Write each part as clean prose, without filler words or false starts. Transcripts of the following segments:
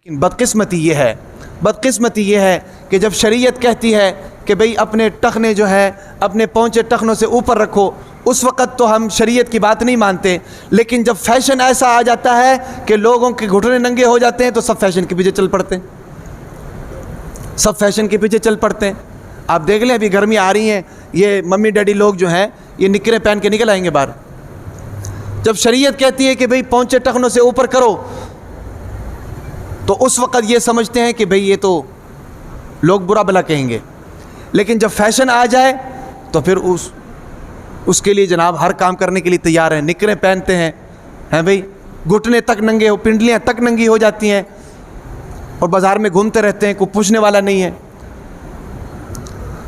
लेकिन बदकिस्मती ये है कि जब शरीयत कहती है कि भाई अपने टखने जो है अपने पहुँचे टखनों से ऊपर रखो, उस वक़्त तो हम शरीयत की बात नहीं मानते। लेकिन जब फैशन ऐसा आ जाता है कि लोगों के घुटने नंगे हो जाते हैं तो सब फैशन के पीछे चल पड़ते हैं, सब फैशन के पीछे चल पड़ते हैं। आप देख लें, अभी गर्मी आ रही हैं, ये मम्मी डैडी लोग जो हैं ये निकरें पहन के निकल आएंगे बाहर। जब शरीयत कहती है कि भाई पहुँचे टखनों से ऊपर करो तो उस वक़्त ये समझते हैं कि भाई ये तो लोग बुरा भला कहेंगे। लेकिन जब फैशन आ जाए तो फिर उसके लिए जनाब हर काम करने के लिए तैयार हैं, निकरें पहनते हैं भाई, घुटने तक नंगे हो, पिंडलियाँ तक नंगी हो जाती हैं और बाज़ार में घूमते रहते हैं, कोई पूछने वाला नहीं है।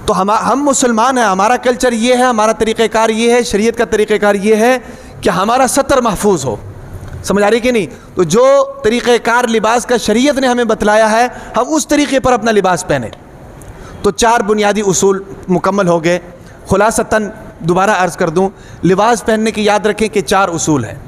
तो हम मुसलमान हैं, हमारा कल्चर ये है, हमारा तरीक़ेकार ये है, शरीयत का तरीक़ेकार ये है कि हमारा सतर महफूज हो। समझ आ रही कि नहीं? तो जो तरीक़ेकार लिबास का शरीयत ने हमें बतलाया है, हम उस तरीक़े पर अपना लिबास पहने। तो 4 बुनियादी उसूल मुकम्मल हो गए। खुलासतन दोबारा अर्ज़ कर दूं, लिबास पहनने की याद रखें कि 4 उसूल हैं।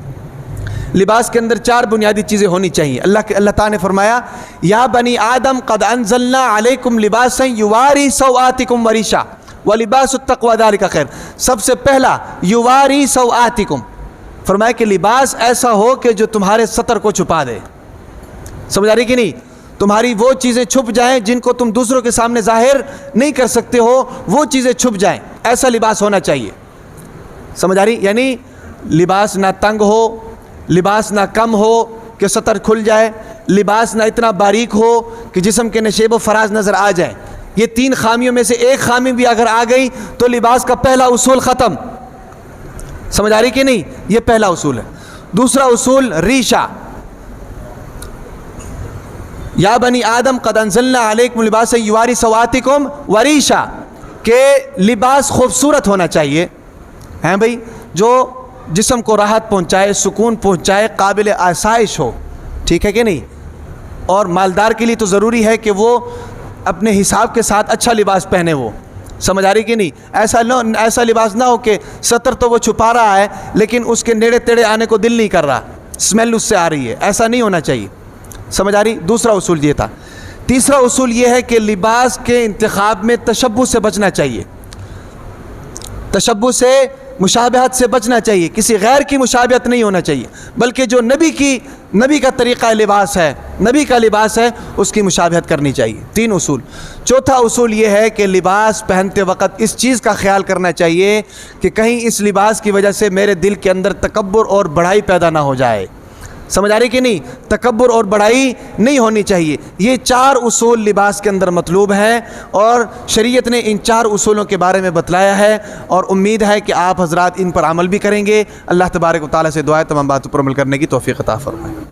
लिबास के अंदर 4 बुनियादी चीज़ें होनी चाहिए। अल्लाह ताला ने फरमाया, या बनी आदम क़द अंज़लना अलैकुम लिबासन युवारी सौआतिकुम वरीशा व लिबासुत तक़वा ज़ालिका खैर। सबसे पहला युवारी सौआतिकुम, फरमाया कि लिबास ऐसा हो कि जो तुम्हारे सतर को छुपा दे। समझ आ रही कि नहीं? तुम्हारी वो चीज़ें छुप जाएं जिनको तुम दूसरों के सामने जाहिर नहीं कर सकते हो, वो चीज़ें छुप जाएं, ऐसा लिबास होना चाहिए। समझ आ रही? यानी लिबास ना तंग हो, लिबास ना कम हो कि सतर खुल जाए, लिबास ना इतना बारीक हो कि जिस्म के नशेब व फराज नज़र आ जाए। ये 3 खामियों में से एक खामी भी अगर आ गई तो लिबास का पहला उसूल ख़त्म। समझ आ रही कि नहीं? ये पहला उसूल है। दूसरा उसूल रीशा, या बनी आदम क़द अंज़लना अलैकुम लिबासन युवारी सौआतिकुम वरीशा, के लिबास खूबसूरत होना चाहिए हैं भाई, जो जिस्म को राहत पहुँचाए, सुकून पहुँचाए, काबिल आसाइश हो। ठीक है कि नहीं? और मालदार के लिए तो ज़रूरी है कि वो अपने हिसाब के साथ अच्छा लिबास पहने। वो समझ आ रही कि नहीं? ऐसा लिबास ना हो कि सतर तो वो छुपा रहा है लेकिन उसके नेड़े तेड़े आने को दिल नहीं कर रहा, स्मेल उससे आ रही है, ऐसा नहीं होना चाहिए। समझ आ रही? दूसरा उसूल ये था। तीसरा उसूल ये है कि लिबास के इंतखाब में तशब्बुह से बचना चाहिए, तशब्बुह से, मुशाबहत से बचना चाहिए, किसी गैर की मुशाबहत नहीं होना चाहिए, बल्कि जो नबी का तरीक़ा लिबास है, नबी का लिबास है, उसकी मुशाबहत करनी चाहिए। 3 उसूल। चौथा उसूल ये है कि लिबास पहनते वक़्त इस चीज़ का ख्याल करना चाहिए कि कहीं इस लिबास की वजह से मेरे दिल के अंदर तकब्बुर और बड़ाई पैदा ना हो जाए। समझ आ रही कि नहीं? तकब्बुर और बड़ाई नहीं होनी चाहिए। ये 4 उसूल लिबास के अंदर मतलूब हैं और शरीयत ने इन 4 उसूलों के बारे में बतलाया है और उम्मीद है कि आप हज़रात इन पर अमल भी करेंगे। अल्लाह तबारक व तआला से दुआ है तमाम बातों पर अमल करने की तौफ़ीक़ अता फ़रमाए।